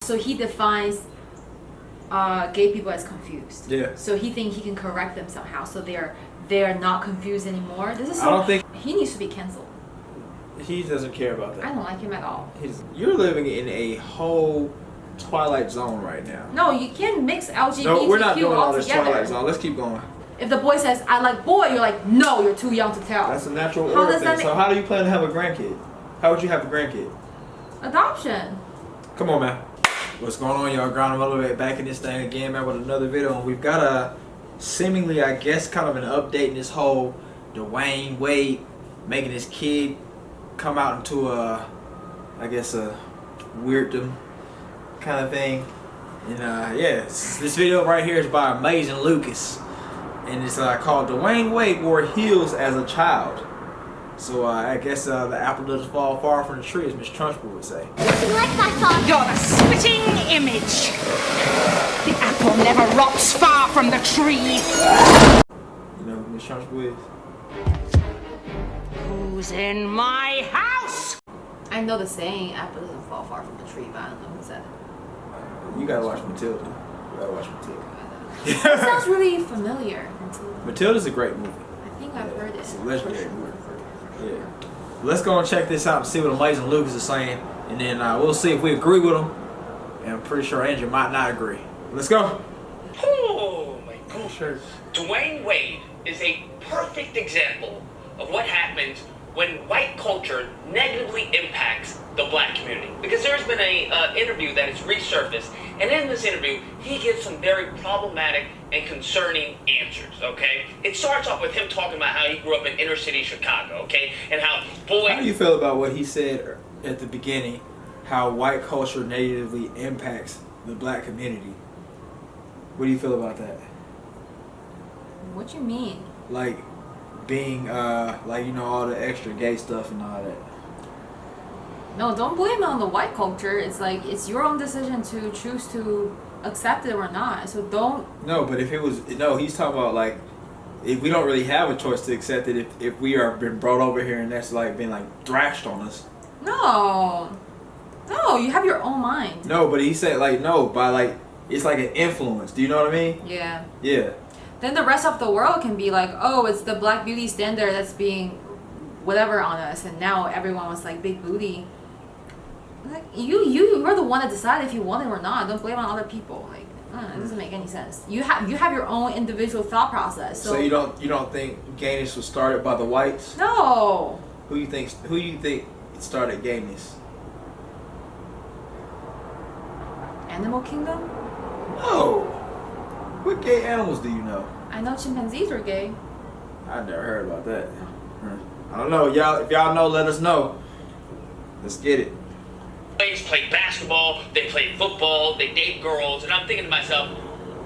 So he defines gay people as confused. Yeah. So he thinks he can correct them somehow, so they are not confused anymore. This is so, I don't think he needs to be canceled. he doesn't care about that. I don't like him at all. You're living in a whole Twilight Zone right now. No, you can't mix LGBTQ No, we're not doing all this together. Twilight Zone. Let's keep going. If the boy says, I like boy, you're like, no, you're too young to tell. That's a natural order thing. So how do you plan to have a grandkid? How would you have a grandkid? Adoption. Come on, man. What's going on, y'all? Ground Motivate back in this thing again, man, with another video. And we've got a seemingly, I guess, kind of an update in this whole Dwayne Wade making his kid come out into a, I guess, a weirdom kind of thing. And yeah, this video right here is by Amazing Lucas. And it's called Dwayne Wade Wore Heels as a Child. So I guess the apple doesn't fall far from the tree, as Miss Trunchbull would say. Nothing like my father. You're the spitting image. The apple never rots far from the tree. You know who Miss Trunchbull is? Who's in my house? I know the saying, apple doesn't fall far from the tree, but I don't know who said it. You gotta watch Matilda. You gotta watch Matilda. That sounds really familiar. Matilda's a great movie. I think I've heard it. It's a legendary movie. Yeah. Let's go and check this out and see what Amazing Lucas is saying, and then we'll see if we agree with him. And I'm pretty sure Angie might not agree. Let's go. Oh my God. Sure. Dwayne Wade is a perfect example of what happens when white culture negatively impacts the black community. Because there's been an interview that has resurfaced, and in this interview, he gives some very problematic and concerning answers, okay? It starts off with him talking about how he grew up in inner city Chicago, okay? And how, boy... How do you feel about what he said at the beginning, how white culture negatively impacts the black community? What do you feel about that? What you mean? Like, being, like, you know, all the extra gay stuff and all that. No, don't blame it on the white culture. It's like, it's your own decision to choose to accept it or not. So don't... No, but if it was... No, he's talking about, like, if we don't really have a choice to accept it if we are been brought over here and that's, like, been, like, thrashed on us. No. No, you have your own mind. No, but he said, like, no, by, like, it's like an influence. Do you know what I mean? Yeah. Yeah. Then the rest of the world can be like, oh, it's the black beauty standard that's being whatever on us, and now everyone was like big booty. Like you're the one that decided if you want it or not. Don't blame it on other people. Like it doesn't make any sense. You have your own individual thought process. So you don't think gayness was started by the whites? No. Who you think started gayness? Animal Kingdom? No. What gay animals do you know? I know chimpanzees are gay. I never heard about that. I don't know, y'all. If y'all know, let us know. Let's get it. Boys play basketball, they play football, they date girls, and I'm thinking to myself,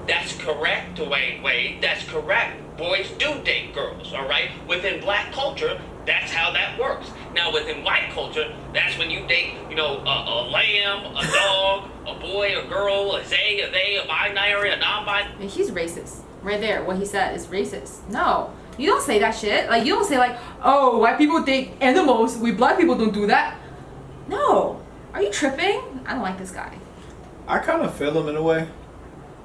that's correct, Dwayne Wade, that's correct. Boys do date girls, all right? Within black culture, that's how that works. Now, within white culture, that's when you date, you know, a lamb, a dog, a boy, a girl, a they, a binary, a non-binary. I mean, he's racist. Right there, what he said is racist. No. You don't say that shit. Like, you don't say like, oh, white people date animals, we black people don't do that. No. Are you tripping? I don't like this guy. I kind of feel him in a way.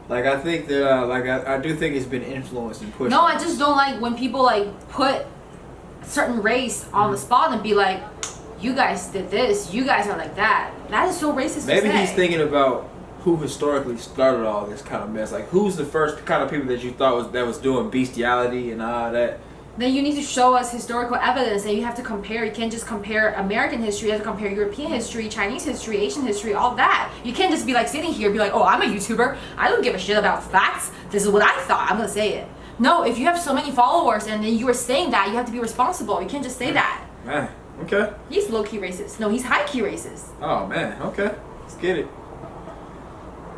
Like, I think that, like, I do think it's been influenced and pushed. No, I just don't like when people, like, put a certain race on the spot and be like, you guys did this, you guys are like that. That is so racist Maybe to say. he's thinking about who historically started all this kind of mess. Like, who's the first kind of people that you thought was doing bestiality and all that? Then you need to show us historical evidence, and you have to compare. You can't just compare American history. You have to compare European history, Chinese history, Asian history, all that. You can't just be like sitting here and be like, oh, I'm a YouTuber. I don't give a shit about facts. This is what I thought. I'm going to say it. No, if you have so many followers and then you are saying that, you have to be responsible. You can't just say that. Man, okay. He's low-key racist. No, he's high-key racist. Oh, man, okay. Let's get it.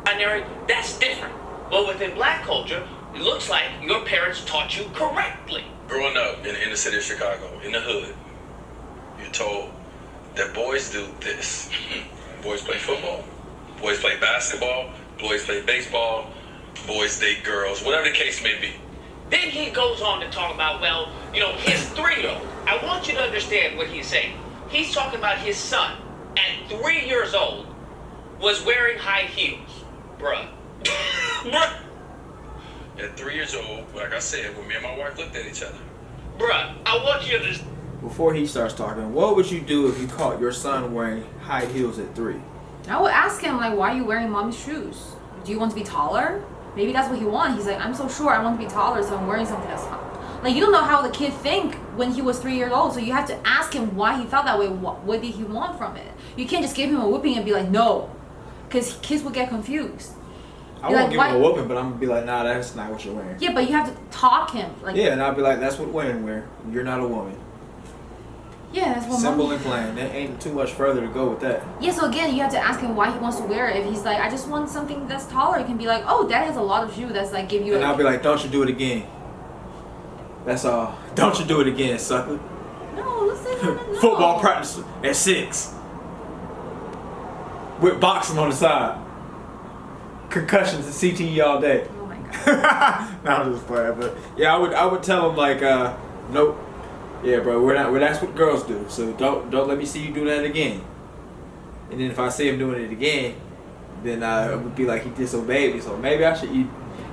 Binary, that's different. Well, within black culture, it looks like your parents taught you correctly. Growing up in the inner city of Chicago, in the hood, you're told that boys do this. Boys play football, boys play basketball, boys play baseball, boys date girls, whatever the case may be. Then he goes on to talk about, well, you know, his 3-year-old. I want you to understand what he's saying. He's talking about his son at 3 years old was wearing high heels, bruh. Bruh. At 3 years old, like I said, when me and my wife looked at each other. Bruh, I want you to... Before he starts talking, what would you do if you caught your son wearing high heels at 3? I would ask him, like, why are you wearing mommy's shoes? Do you want to be taller? Maybe that's what he wants. He's like, I'm so short, I want to be taller, so I'm wearing something that's taller. Like, you don't know how the kid think when he was 3 years old, so you have to ask him why he felt that way. What did he want from it? You can't just give him a whooping and be like, no, because kids will get confused. I won't give him a whooping, but I'm gonna be like, nah, that's not what you're wearing. Yeah, but you have to talk him. Like, yeah, and I'll be like, that's what women wear. You're not a woman. Yeah, that's what simple and plain. There ain't too much further to go with that. Yeah, so again, you have to ask him why he wants to wear it. If he's like, I just want something that's taller, you can be like, oh, dad has a lot of shoes that's like give you. And I'll be like, don't you do it again. That's all. Don't you do it again, sucker. No, let's say no. Football practice at 6. With boxing on the side. Concussions and CTE all day. Oh my god. No, I'm just playing, but yeah, I would tell him like, nope. Yeah, bro, that's what girls do. So don't let me see you do that again. And then if I see him doing it again, then it would be like he disobeyed me. So maybe I should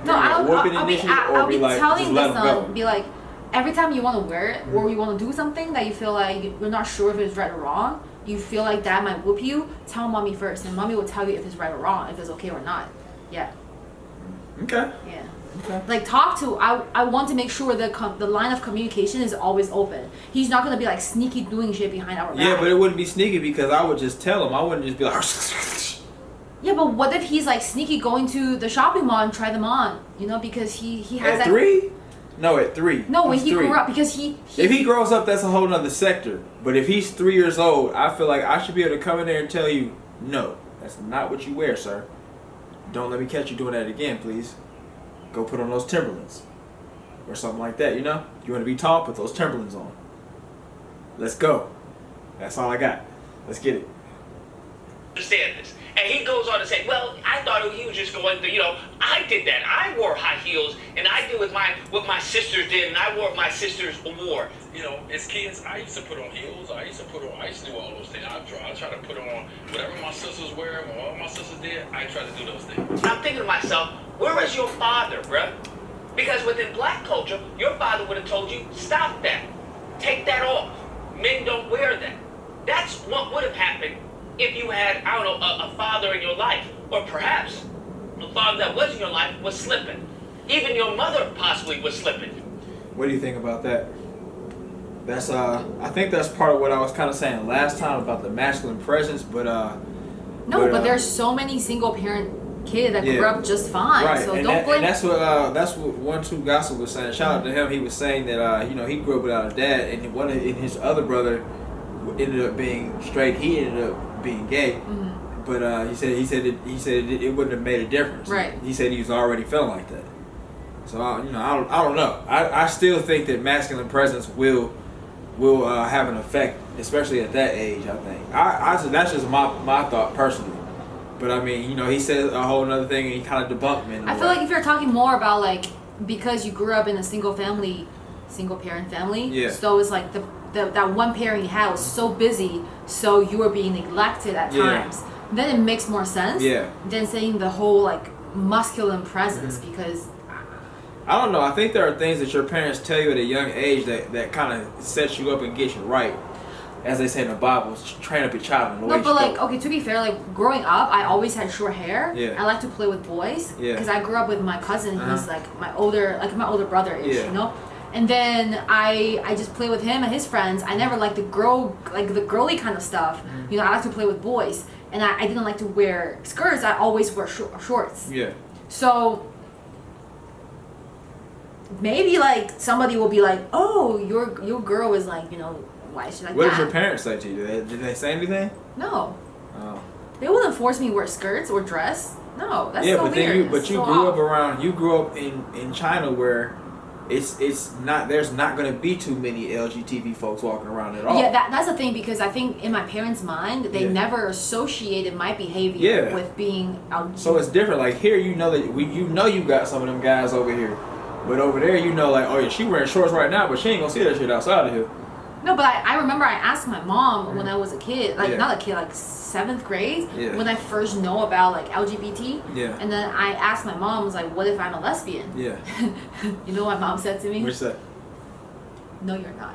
I'll be telling the son, be like, every time you want to wear it or you want to do something that you feel like you're not sure if it's right or wrong, you feel like dad might whoop you, tell mommy first, and mommy will tell you if it's right or wrong, if it's okay or not. Yeah. Okay. Yeah. Okay. Like I want to make sure the line of communication is always open. He's not gonna be like sneaky doing shit behind our back. Yeah, but it wouldn't be sneaky because I would just tell him. I wouldn't just be like. Yeah, but what if he's like sneaky going to the shopping mall and try them on? You know, because he has at 3? No, at 3. No, when he 3. grew up, because if he grows up, that's a whole nother sector. But if he's 3 years old, I feel like I should be able to come in there and tell you, no, that's not what you wear, sir. Don't let me catch you doing that again, please. Go put on those Timberlands. Or something like that, you know? You want to be tall, put those Timberlands on. Let's go. That's all I got. Let's get it. Understand this. And he goes on to say, well, I thought he was just going to, I did that. I wore high heels, and I did what my sisters did, and I wore what my sisters wore. As kids, I used to put on heels. I used to do all those things. I try to put on whatever my sisters wear, what all my sisters did. I try to do those things. I'm thinking to myself, where is your father, bruh? Because within black culture, your father would have told you, stop that. Take that off. Men don't wear that. That's what would have happened if you had, a father in your life. Or perhaps the father that was in your life was slipping. Even your mother possibly was slipping. What do you think about that? That's I think that's part of what I was kind of saying last time about the masculine presence, but but there's so many single parent kids that grew up just fine. Right. So and don't blame. And that's what 1-2 Gossip was saying. Shout out to him. He was saying that he grew up without a dad, and and his other brother ended up being straight. He ended up being gay. Mm-hmm. But he said it wouldn't have made a difference. Right. He said he was already feeling like that. So I don't know. I still think that masculine presence will have an effect, especially at that age. I think. That's just my thought personally. But I mean, he said a whole other thing, and he kind of debunked me. I feel like if you're talking more about like because you grew up in a single parent family, yeah. So it's like that one parent you had was so busy, so you were being neglected at times. Then it makes more sense. Yeah. Than saying the whole like masculine presence because. I don't know. I think there are things that your parents tell you at a young age that kind of sets you up and gets you right. As they say in the Bible, train up your child in the way No, but like, okay, to be fair, like growing up, I always had short hair. Yeah. I like to play with boys. Yeah. Because I grew up with my cousin. He's like my older brother-ish, Yeah. And then I just play with him and his friends. I never liked the girly kind of stuff. Mm-hmm. I like to play with boys, and I didn't like to wear skirts. I always wear shorts. Yeah. So maybe like somebody will be like, oh, your girl is like, why is she like what that? did your parents say to you? Did they say anything? No. Oh. They wouldn't force me to wear skirts or dress. No, that's so but weird. Then you grew up in China where it's not there's not going to be too many LGBT folks walking around at all. Yeah, that's the thing because I think in my parents' mind they never associated my behavior with being out. So it's different. Like here, you got some of them guys over here, but over there, like, oh yeah, she wearing shorts right now, but she ain't gonna see that shit outside of here. No, but I remember I asked my mom when I was a kid, like Yeah. not a kid, like 7th grade, Yeah. when I first know about like LGBT. Yeah. And then I asked my mom, I was like, what if I'm a lesbian? Yeah. You know what my mom said to me? What's that? No, you're not.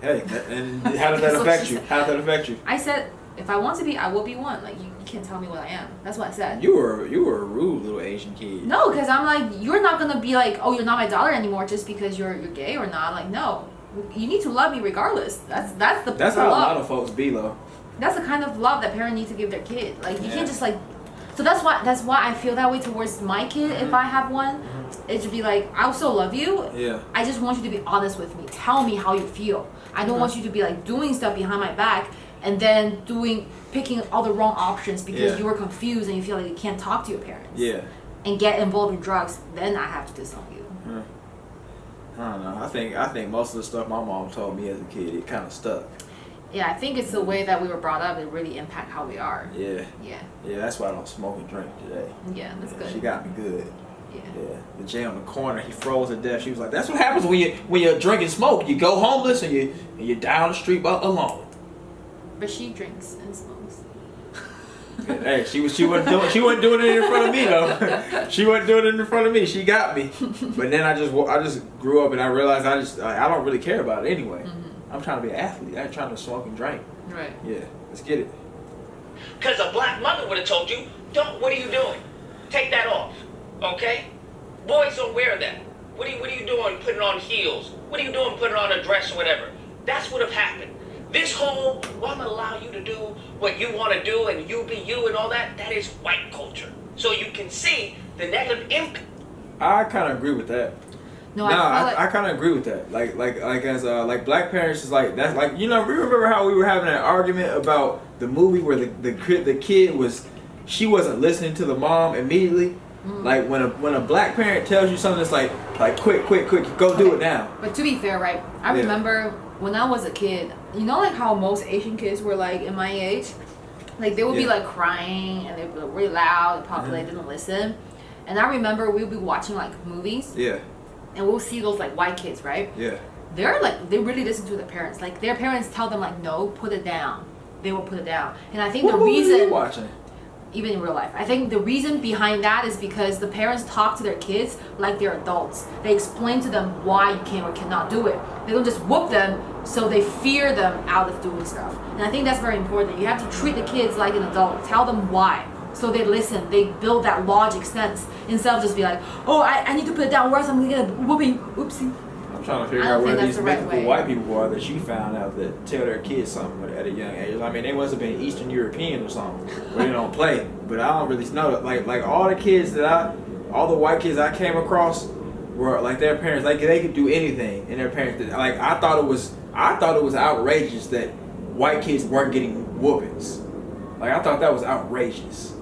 Hey, and how did that That's what affect she you? said. How did that affect you? I said, if I want to be, I will be one. Like, you can't tell me what I am. That's what I said. You were a rude little Asian kid. No, because I'm like, you're not going to be like, oh, you're not my daughter anymore just because you're gay or not. Like, no. You need to love me regardless. That's the That's how love. a lot of folks be though. That's the kind of love that parents need to give their kid. Like, you Yeah. can't just like... So that's why I feel that way towards my kid if I have one. It should be like, I still love you. Yeah. I just want you to be honest with me. Tell me how you feel. I don't want you to be like doing stuff behind my back and then picking all the wrong options because Yeah. you were confused and you feel like you can't talk to your parents. Yeah. And get involved in drugs. Then I have to disown you. I don't know. I think most of the stuff my mom told me as a kid, it kind of stuck. Yeah, I think it's the way that we were brought up. It really impact how we are. Yeah. Yeah. Yeah, that's why I don't smoke and drink today. Yeah, that's Yeah, good. She got me good. Yeah. Yeah. The Jay on the corner, he froze to death. She was like, "That's what happens when you drink and smoke. You go homeless and you're down the street alone." But she drinks and smokes. Hey, she wasn't doing it in front of me though. She wasn't doing it in front of me. She got me. But then I just grew up and I realized I don't really care about it anyway. I'm trying to be an athlete. I ain't trying to smoke and drink. Right. Yeah, let's get it. Because a black mother would have told you, what are you doing? Take that off, okay? Boys don't wear that. What are you doing putting on heels? What are you doing putting on a dress or whatever? That's what have happened. This whole, well, I'm going to allow you to do what you want to do and you be you and all that, that is white culture. So you can see the negative impact. I kind of agree with that. No, I kind of agree with that. Like as black parents is like that's like, you know, we remember how we were having that argument about the movie where the kid she wasn't listening to the mom immediately. Like when a black parent tells you something, it's like quick, go do it now. But to be fair, right? I Yeah. remember when I was a kid. You know, like how most Asian kids were like in my age, like they would be Yeah. like crying and they'd be like, really loud. Probably they didn't listen. And I remember we would be watching like movies. Yeah. And we'll see those like white kids, right? Yeah. They're like, they really listen to their parents. Like their parents tell them like, no, put it down. They will put it down. And I think What the movie are you reason, watching? even in real life, I think the reason behind that is because the parents talk to their kids like they're adults. They explain to them why you can or cannot do it. They don't just whoop them, so they fear them out of doing stuff. And I think that's very important. You have to treat the kids like an adult. Tell them why. So they listen, they build that logic sense instead of just be like, oh, I need to put it down, or else I'm gonna get a whooping. Oopsie. I'm trying to figure I don't out where think that's these the right mythical way. white people are that you found out that tell their kids something at a young age. I mean, they must have been Eastern European or something, where they don't play. But I don't really know. Like all the kids all the white kids I came across were like their parents, like they could do anything, and their parents did. Like I thought it was outrageous that white kids weren't getting whoopings. Like I thought that was outrageous.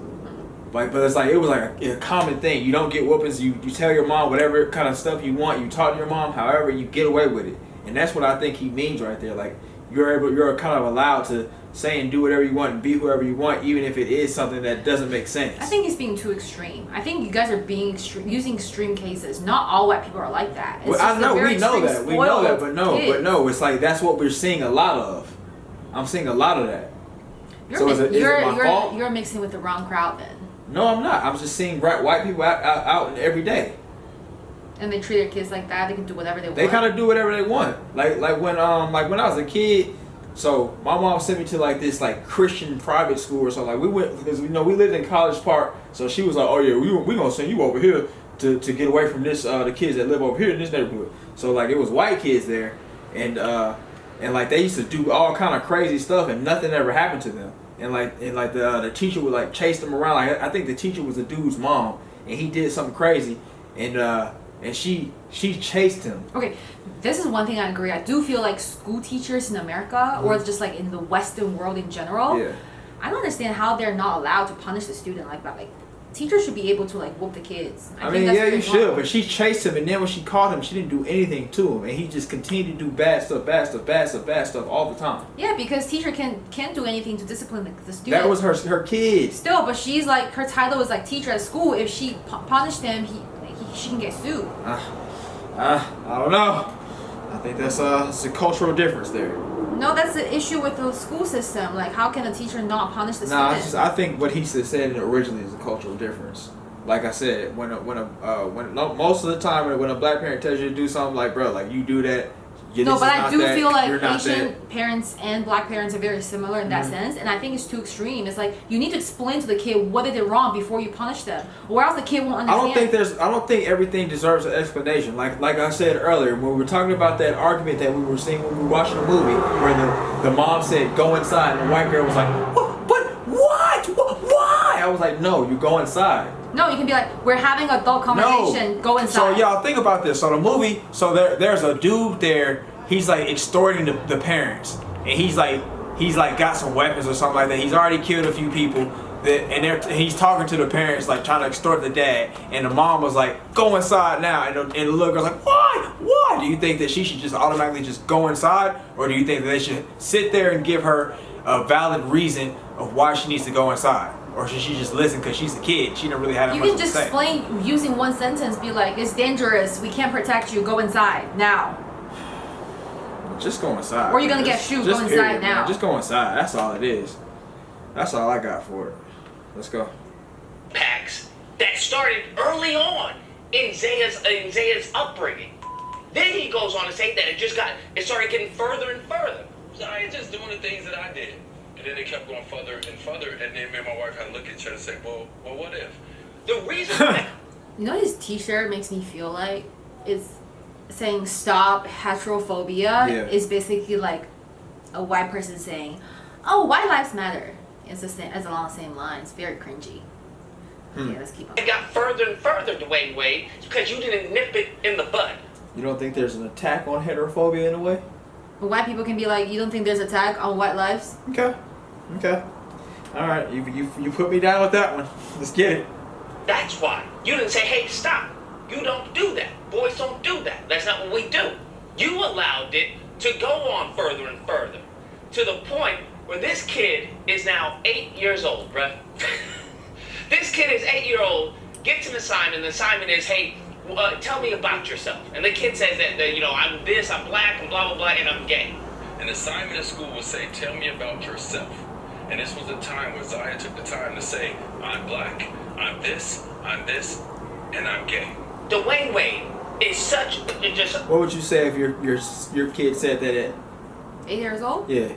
Like, but it's like it was like a common thing. You don't get whoopings. You tell your mom whatever kind of stuff you want. You talk to your mom. However, you get away with it, and that's what I think he means right there. Like you're kind of allowed to say and do whatever you want and be whoever you want, even if it is something that doesn't make sense. I think he's being too extreme. I think you guys are being using extreme cases. Not all white people are like that. It's Well, just I know the very we know extreme, that, but spoiled no, it's like that's what we're seeing a lot of. I'm seeing a lot of that. You're, So is it my fault? You're mixing with the wrong crowd then. No, I'm not. I'm just seeing white people out every day. And they treat their kids like that. They can do whatever they want. They kind of do whatever they want. Like when I was a kid, so my mom sent me to like this like Christian private school or something. Like we went because we lived in College Park, so she was like, oh yeah, we gonna send you over here to get away from this the kids that live over here in this neighborhood. So like it was white kids there, and like they used to do all kind of crazy stuff, and nothing ever happened to them. And the teacher would like chase them around. Like I think the teacher was the dude's mom, and he did something crazy, and she chased him. Okay, this is one thing I agree. I do feel like school teachers in America, or just like in the Western world in general, Yeah. I don't understand how they're not allowed to punish the student like that. Like, teachers should be able to like whoop the kids. I think mean, that's yeah, very you should, wrong. but she chased him, and then when she caught him, she didn't do anything to him, and he just continued to do bad stuff all the time. Yeah, because teacher can't do anything to discipline the student. That was her kids. Still, but she's like, her title is like teacher at school. If she punished him, she can get sued. I don't know. I think that's it's a cultural difference there. No, that's the issue with the school system. Like, how can a teacher not punish the Nah, student? it's just, I think what he said originally is a cultural difference. Like I said, when most of the time when a black parent tells you to do something, like, bro, like, you do that. No, but I do feel like you're not Asian that. parents and black parents are very similar in that sense, and I think it's too extreme. It's like you need to explain to the kid what they did wrong before you punish them, or else the kid won't understand. I don't think everything deserves an explanation. Like I said earlier, when we were talking about that argument that we were seeing when we were watching the movie, where the mom said go inside, and the white girl was like, but what? Why? I was like, no, you go inside. No, you can be like, we're having adult conversation. No. Go inside. So y'all think about this. So the movie. So there's a dude there. He's like extorting the parents, and he's like got some weapons or something like that. He's already killed a few people. He's talking to the parents, like trying to extort the dad. And the mom was like, "Go inside now." And the little girl's like, "Why? Why?" Do you think that she should just automatically just go inside, or do you think that they should sit there and give her a valid reason of why she needs to go inside? Or should she just listen because she's a kid? She don't really have that much to say. You can just explain using one sentence. Be like, "It's dangerous. We can't protect you. Go inside now." Just go inside. Or you're gonna get shoot. Go inside now. Man. Just go inside. That's all it is. That's all I got for it. Let's go. Packs that started early on in Zaya's upbringing. Then he goes on to say that it started getting further and further. Zaya just doing the things that I did. And then it kept going further and further, and then me and my wife had to look at each other and say, well, what if? The reason that... You know what his t-shirt makes me feel like? It's saying stop heterophobia is basically like a white person saying, oh, white lives matter. It's along the same lines. Very cringy. Yeah, let's keep on. It got further and further, Dwayne Wade, because you didn't nip it in the bud. You don't think there's an attack on heterophobia in a way? But white people can be like, you don't think there's an attack on white lives? Okay. All right, you put me down with that one. Let's get it. That's why. You didn't say, hey, stop. You don't do that. Boys don't do that. That's not what we do. You allowed it to go on further and further to the point where this kid is now 8 years old, bruh. This kid is 8 years old, gets an assignment. The assignment is, hey, tell me about yourself. And the kid says that, you know, I'm this, I'm black, and blah, blah, blah, and I'm gay. An assignment at school would say, tell me about yourself. And this was a time where Zaya took the time to say, I'm black, I'm this, and I'm gay. Dwayne Wade is such just... What would you say if your kid said that at 8 years old? Yeah.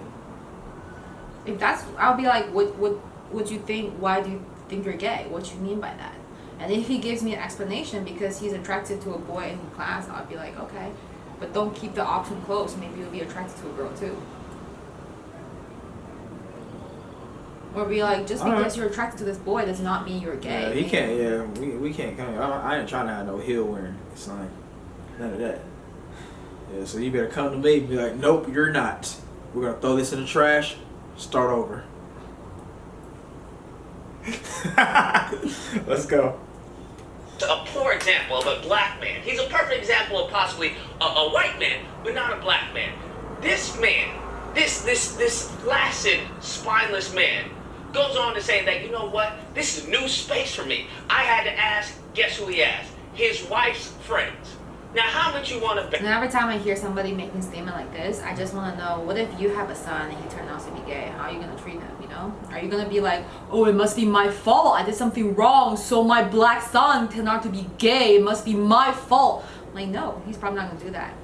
If that's, I'll be like, what would you think? Why do you think you're gay? What do you mean by that? And if he gives me an explanation because he's attracted to a boy in class, I'll be like, okay, but don't keep the option closed. Maybe you'll be attracted to a girl too. Or be like, just because you're attracted to this boy does not mean you're gay. Yeah, he can't. Yeah, we can't come. I ain't trying to have no heel wearing sign. None of that. Yeah, so you better come to me and be like, nope, you're not. We're gonna throw this in the trash. Start over. Let's go. A poor example of a black man. He's a perfect example of possibly a white man, but not a black man. This man, this flaccid, spineless man, goes on to say that, you know what, this is a new space for me. I had to ask, guess who he asked? His wife's friends. Now, how much you want to bet? And every time I hear somebody making a statement like this, I just want to know, what if you have a son and he turned out to be gay? How are you going to treat him, you know? Are you going to be like, oh, it must be my fault. I did something wrong, so my black son turned out to be gay. It must be my fault. Like, no, he's probably not going to do that.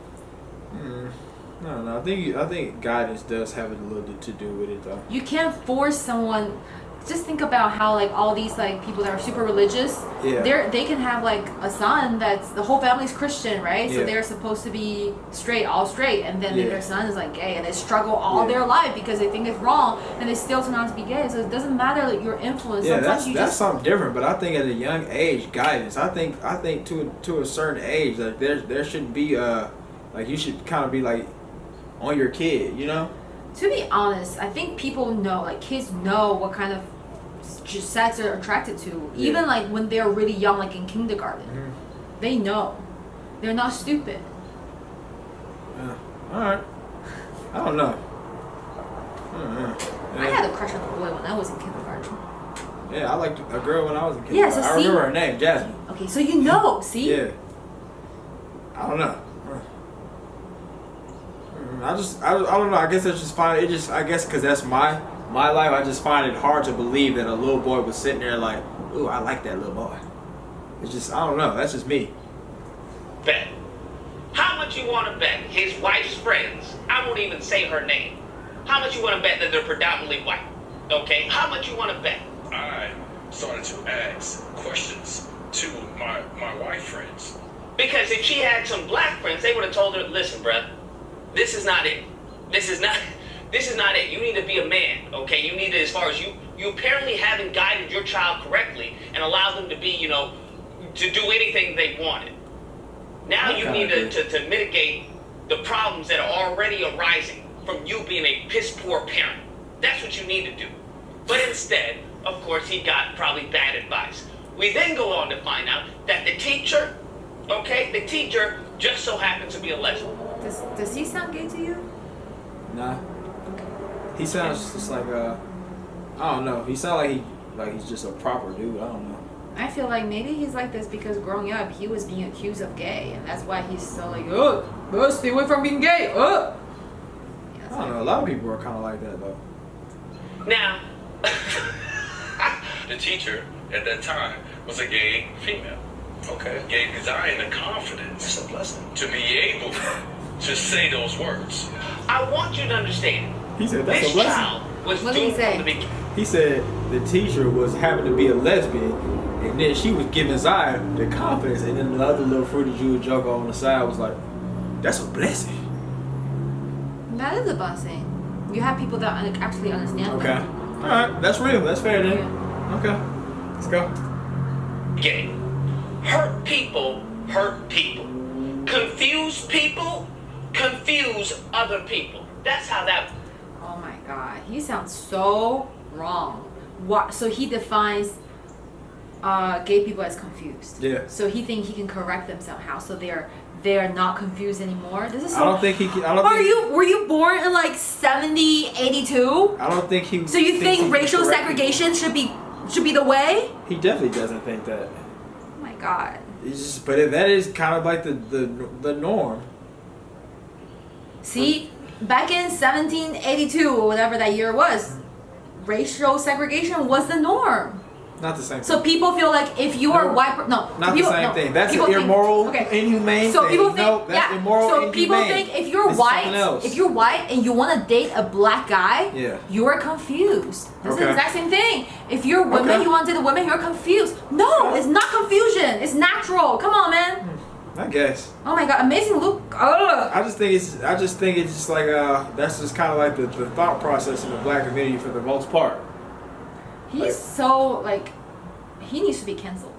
No. I think guidance does have a little to do with it, though. You can't force someone. Just think about how like all these like people that are super religious, they can have like a son that's the whole family's Christian, right? So they're supposed to be all straight, and then their son is like gay, and they struggle all their life because they think it's wrong, and they still turn out to be gay. So it doesn't matter like your influence. Yeah, sometimes that's something different. But I think at a young age, guidance. I think to a certain age, like there shouldn't be like you should kind of be like on your kid, you know. To be honest, I think people know, like kids know what kind of sex they're attracted to. Even like when they're really young, like in kindergarten, they know. They're not stupid. All right. I don't know. I had a crush on a boy when I was in kindergarten. Yeah, I liked a girl when I was in kindergarten. Yeah, so I remember her name, Jasmine. Okay, so you know, see? Yeah. I don't know. I don't know. I guess I just find it just. I guess because that's my life. I just find it hard to believe that a little boy was sitting there like, ooh, I like that little boy. It's just I don't know. That's just me. Bet. How much you want to bet his wife's friends? I won't even say her name. How much you want to bet that they're predominantly white? Okay. How much you want to bet? I started to ask questions to my white friends. Because if she had some black friends, they would have told her, listen, bruh, this is not it. This is not it. You need to be a man, okay? You need to, as far as you apparently haven't guided your child correctly and allowed them to be, to do anything they wanted. Now you need to mitigate the problems that are already arising from you being a piss poor parent. That's what you need to do. But instead, of course, he got probably bad advice. We then go on to find out that the teacher just so happens to be a lesbian. Does he sound gay to you? Nah. He sounds just like I don't know. He sounds like he's just a proper dude. I don't know. I feel like maybe he's like this because growing up he was being accused of gay, and that's why he's so like, oh, stay away from being gay. Oh. Yeah, I don't know. A lot of people are kind of like that though. Now, The teacher at that time was a gay female. Okay. Gave Zion the confidence. That's a blessing. To be able to say those words. I want you to understand. He said that's This a blessing. child was What did he doomed say? from the beginning. He said the teacher happened to be a lesbian, and then she was giving Zion the confidence, and then the other little fruity Jewish joker on the side was like, "That's a blessing." That is a blessing. You have people that actually understand. Okay, that. all right, that's real. That's fair then. Okay, let's go. Gay. Hurt people hurt people. Confuse people confuse other people. That's how that. Oh my God, he sounds so wrong. What? So he defines gay people as confused. Yeah. So he thinks he can correct them somehow, so they're not confused anymore. This is so. I don't think he can. I don't think, Were you born in like 70, 82? I don't think he. So you thinks think he can racial correct segregation should be the way? people. He definitely doesn't think that. Oh my God. It's just, but that is kind of like the norm. See, back in 1782 or whatever that year was, racial segregation was the norm. Not the same. So people feel like if you are No, white, not the people, same no, thing. That's an people think- immoral, okay. inhumane So thing. people think, No, that's yeah. immoral, So people inhumane. think if you're This is something white, else. if you're white and you want to date a black guy, Yeah. you are confused. That's Okay. the exact same thing. If you're women, Okay. you want to date a woman, you're confused. No, it's not confusion. It's natural. Come on, man. I guess. Oh my God, amazing look. Ugh. I just think it's just like that's just kind of like the thought process in the black community for the most part. He's so like, he needs to be canceled.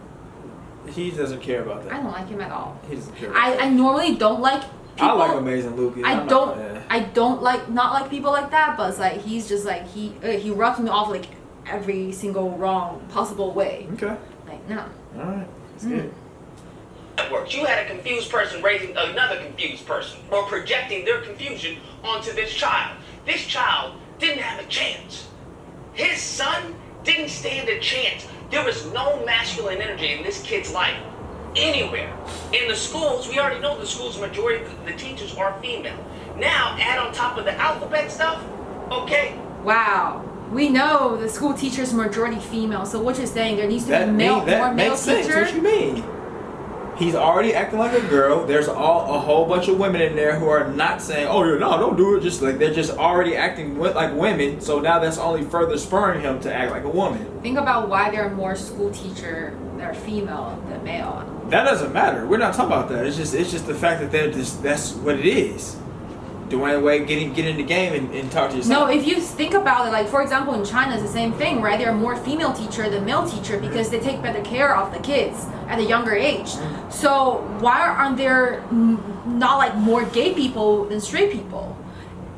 He doesn't care about I that. don't like him at all. He doesn't care. About I normally don't like people. I like Amazing Luke. I don't like not like people like that, but it's like he's just like he rubs me off like every single wrong possible way. Okay. Like no. All right. That's good. Works. You had a confused person raising another confused person, or projecting their confusion onto this child. This child didn't have a chance. His son didn't stand a chance. There was no masculine energy in this kid's life anywhere. In the schools, we already know the schools, majority of the teachers are female. Now, add on top of the alphabet stuff, okay? Wow. We know the school teachers majority female. So what you're saying, there needs to be more male makes sense. teacher. What you mean? He's already acting like a girl. There's a whole bunch of women in there who are not saying, "Oh, no, don't do it." Just like they're just already acting like women. So now that's only further spurring him to act like a woman. Think about why there are more school teachers that are female than male. That doesn't matter. We're not talking about that. It's just the fact that that's what it is. Dwayne Wade, get in the game and talk to your son. No, if you think about it, like for example in China it's the same thing, right? There are more female teacher than male teacher because they take better care of the kids at a younger age. So why aren't there not like more gay people than straight people?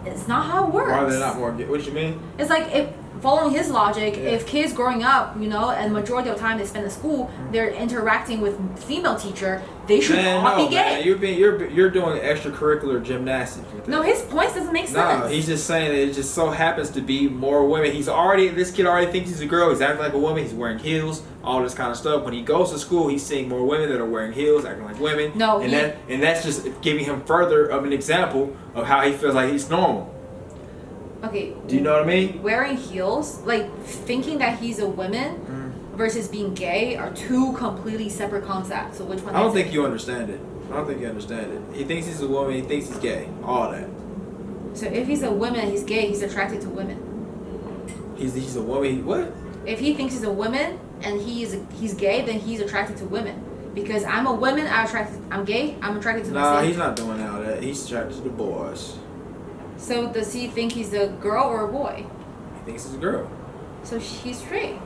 It's not how it works. Why are there not more? What do you mean? It's like if following his logic, if kids growing up, you know, and majority of the time they spend in school, they're interacting with female teacher, they should all be gay. Man, you're doing extracurricular gymnastics with that. No, his points doesn't make sense. No, he's just saying that it just so happens to be more women. This kid already thinks he's a girl. He's acting like a woman. He's wearing heels, all this kind of stuff. When he goes to school, he's seeing more women that are wearing heels, acting like women. No, and that's just giving him further of an example of how he feels like he's normal. Okay. Do you know what I mean? Wearing heels, like thinking that he's a woman versus being gay are two completely separate concepts. So which one? I don't think you understand it. He thinks he's a woman. He thinks he's gay. All that. So if he's a woman and he's gay, he's attracted to women. He's a woman. What? If he thinks he's a woman and he's gay, then he's attracted to women. Because I'm a woman, I'm gay, I'm attracted to Nah, myself. he's not doing all that. He's attracted to the boys. So does he think he's a girl or a boy? He thinks he's a girl. So he's straight.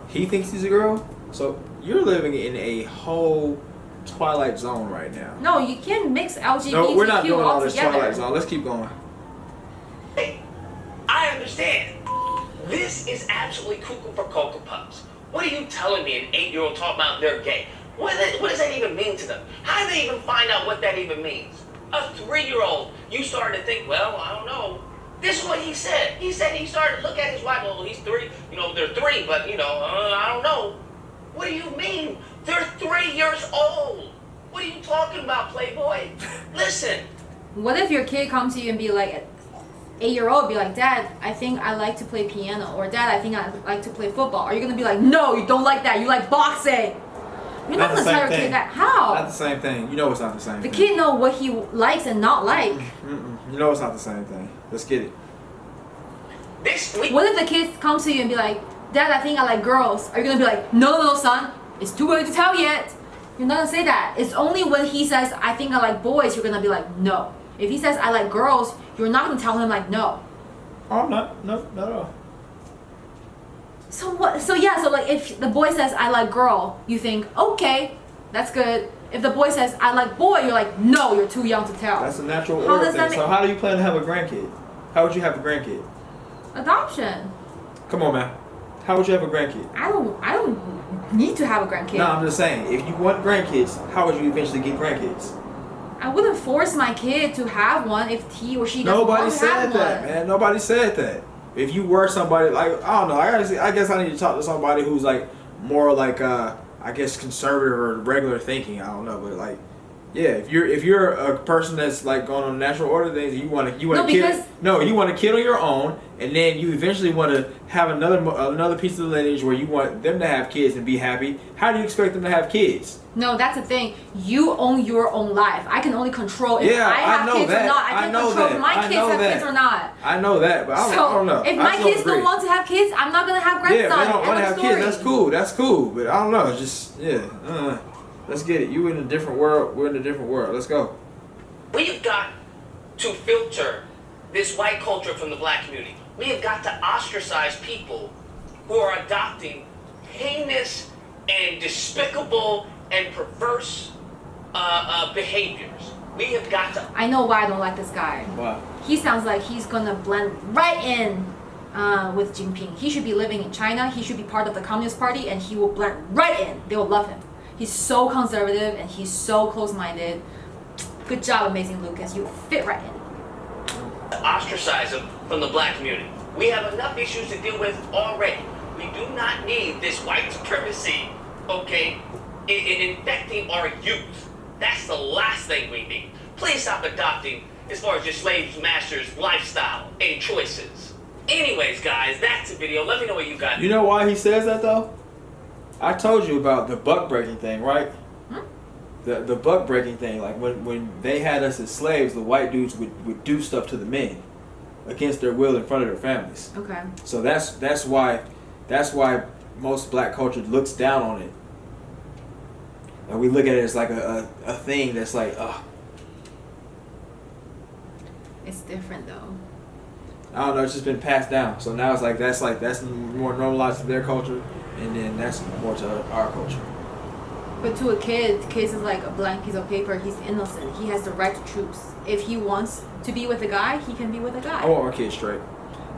He thinks he's a girl. So you're living in a whole Twilight Zone right now. No, you can't mix LGBTQ No, we're not doing all this together. Twilight Zone. Let's keep going. Hey, I understand. This is absolutely cuckoo for Cocoa Puffs. What are you telling me an 8-year-old talking about they're gay? What does that even mean to them? How do they even find out what that even means? A 3-year-old, you started to think, well, I don't know. This is what he said. He said he started to look at his wife. Well, he's 3. You know, they're 3, but, you know, I don't know. What do you mean? They're 3 years old. What are you talking about, Playboy? Listen. What if your kid comes to you and be like, 8-year-old, be like, Dad, I think I like to play piano. Or Dad, I think I like to play football. Are you going to be like, no, you don't like that. You like boxing. You're not going to tell your kid that. How? Not the same thing. You know it's not the same The thing. kid know what he likes and not like. You know it's not the same thing. Let's get it. What if the kid comes to you and be like, Dad, I think I like girls. Are you going to be like, no, son. It's too early to tell yet. You're not going to say that. It's only when he says, I think I like boys, you're going to be like, no. If he says, I like girls, you're not going to tell him like, no. Oh, no, not at all. So what? So yeah, so like if the boy says I like girl, you think okay, that's good. If the boy says I like boy, you're like no, you're too young to tell. That's a natural order thing. So how do you plan to have a grandkid? How would you have a grandkid? Adoption. Come on, man. How would you have a grandkid? I don't need to have a grandkid. No, I'm just saying, if you want grandkids, how would you eventually get grandkids? I wouldn't force my kid to have one if he or she doesn't want to have one. Nobody said that, man. Nobody said that. If you were somebody like, I don't know, I guess I need to talk to somebody who's like more like I guess conservative or regular thinking. I don't know, but like, yeah, if you're a person that's like going on natural order things, you want to you want a kid on your own, and then you eventually want to have another piece of the lineage where you want them to have kids and be happy. How do you expect them to have kids? No, that's the thing. You own your own life. I can only control if I have kids or not. I can't control if my kids have kids or not. I know that, but I don't know. If my kids don't want to have kids, I'm not gonna have grandsons. Yeah, if they don't want to have kids, that's cool. But I don't know. Just let's get it. You in a different world. We're in a different world. Let's go. We've got to filter this white culture from the black community. We have got to ostracize people who are adopting heinous and despicable and perverse behaviors. We have got to. I know why I don't like this guy. Why? He sounds like he's gonna blend right in with Jinping. He should be living in China. He should be part of the Communist Party, and he will blend right in. They will love him. He's so conservative and he's so close-minded. Good job, Amazing Lucas. You fit right in. Ostracize them from the black community. We have enough issues to deal with already. We do not need this white supremacy, okay, in infecting our youth. That's the last thing we need. Please stop adopting as far as your slaves, masters, lifestyle, and choices. Anyways, guys, that's the video. Let me know what you got. You know why he says that, though? I told you about the buck breaking thing, right? The buck breaking thing, like when they had us as slaves, the white dudes would do stuff to the men against their will in front of their families. Okay. So that's why most black culture looks down on it. And we look at it as like a thing that's like, It's different though. I don't know, it's just been passed down. So now it's like that's more normalized to their culture, and then that's more to our culture. But to a kid, kids is like a blank piece of paper. He's innocent. He has the right to choose. If he wants to be with a guy, he can be with a guy. I want my kids straight.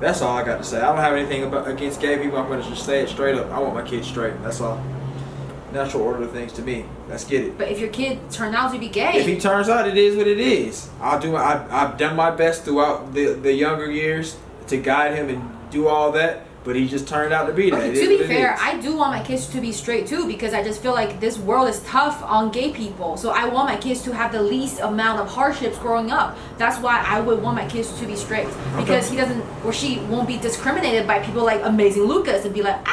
That's all I got to say. I don't have anything against gay people. I'm gonna just say it straight up. I want my kids straight. That's all. Natural order of things to me. Let's get it. But if your kid turned out to be gay, If he turns out, it is what it is. I've done my best throughout the younger years to guide him and do all that. But he just turned out to be that. okay, It to is be what it fair, is. I do want my kids to be straight too, because I just feel like this world is tough on gay people. So I want my kids to have the least amount of hardships growing up. That's why I would want my kids to be straight, because he doesn't or she won't be discriminated by people like Amazing Lucas and be like,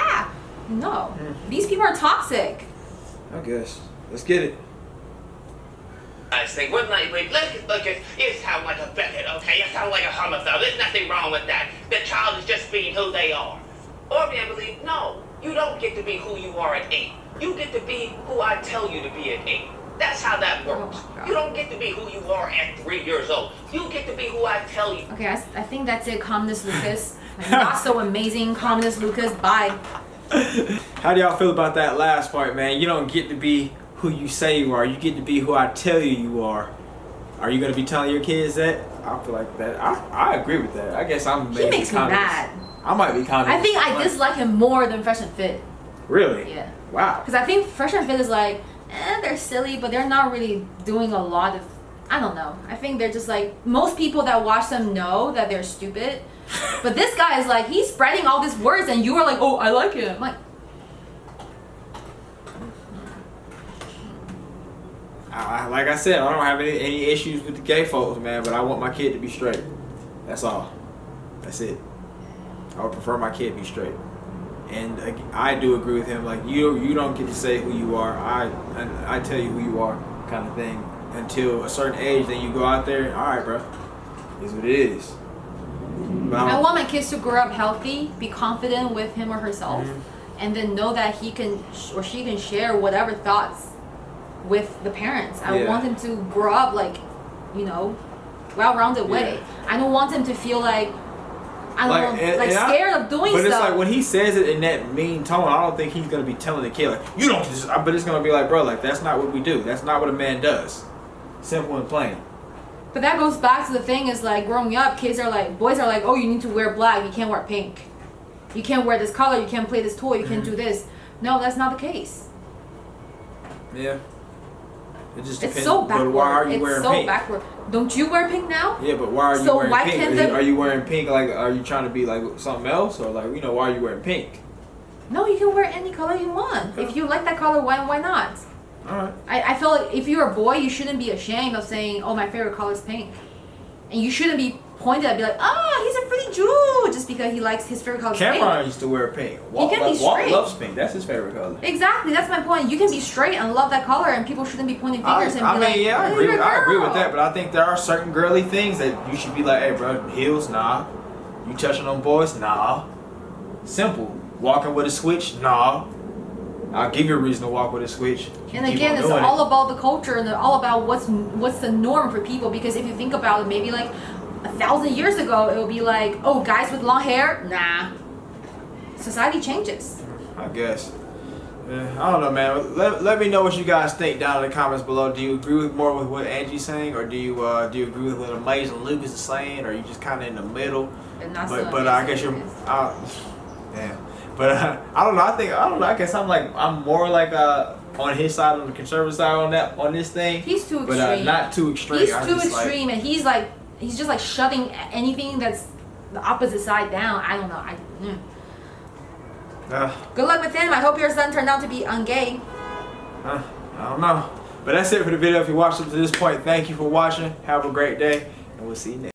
no, these people are toxic. I guess. Let's get it. I think, look, you sound like a bigot, okay? You sound like a homophobe. There's nothing wrong with that. The child is just being who they are. Or I believe, no, you don't get to be who you are at 8. You get to be who I tell you to be at 8. That's how that works. Oh, You don't get to be who you are at 3 years old. You get to be who I tell you. Okay, I think that's it, Communist Lucas. Like, not so amazing, Communist Lucas. Bye. How do y'all feel about that last part, man? You don't get to be who you say you are. You get to be who I tell you are. Are you gonna be telling your kids that? I feel like that. I agree with that. I guess I'm maybe He makes me communist. mad. I might be communist. I think I dislike him more than Fresh and Fit. Really? Yeah. Wow. Because I think Fresh and Fit is like, they're silly, but they're not really doing a lot of, I don't know. I think they're just like, most people that watch them know that they're stupid. But this guy is like, he's spreading all these words and you are like, oh, I like him. I'm like, like I said, I don't have any issues with the gay folks, man. But I want my kid to be straight. That's all. That's it. I would prefer my kid be straight. And I do agree with him. Like you don't get to say who you are. I tell you who you are, kind of thing. Until a certain age, then you go out there. All right, bro. Is what it is. But I want my kids to grow up healthy, be confident with him or herself, and then know that he can or she can share whatever thoughts with the parents. I want him to grow up like, well-rounded way. I don't want him to feel like, scared of doing but stuff. It's like when he says it in that mean tone, I don't think he's gonna be telling the kid like, you don't just. But it's gonna be like, bro, like that's not what we do. That's not what a man does. Simple and plain. But that goes back to the thing is like growing up, boys are like, oh, you need to wear black, you can't wear pink. You can't wear this color, you can't play this toy, you can't do this. No, that's not the case. Yeah. It just depends. It's so backward. But why are you wearing pink? Backward. Don't you wear pink now? Yeah, but why are you So wearing why pink? can't Are you wearing pink like, are you trying to be like something else? Or like, why are you wearing pink? No, you can wear any color you want. Okay. If you like that color, why not? Alright. I feel like if you're a boy, you shouldn't be ashamed of saying, oh, my favorite color is pink. And you shouldn't be pointed at, be like, he's a pretty Jew, just because he likes his favorite color is pink. Cameron used to wear pink. He can be Walt straight. loves pink. That's his favorite color. Exactly, that's my point. You can be straight and love that color, and people shouldn't be pointing fingers and be like, I "Oh, agree. you're a I agree girl." with that, but I think there are certain girly things that you should be like, hey, bro, heels, nah. You touching on boys, nah. Simple. Walking with a switch, nah. I'll give you a reason to walk with a switch. And Keep again, on it's doing all it. about the culture and all about what's the norm for people. Because if you think about it, maybe like 1,000 years ago, it would be like, oh, guys with long hair, nah. Society changes. I guess. I don't know, man. Let me know what you guys think down in the comments below. Do you agree more with what Angie's saying, or do you agree with what Amazing Lucas is saying, or are you just kind of in the middle? And not But I guess you're. Damn. But I don't know. I don't know. I guess I'm more like on his side, on the conservative side on this thing. He's too but extreme. not too extreme. He's I'm too just extreme, and he's just like shutting anything that's the opposite side down. I don't know. Good luck with him. I hope your son turned out to be ungay. I don't know. But that's it for the video. If you watched up to this point, thank you for watching. Have a great day, and we'll see you next.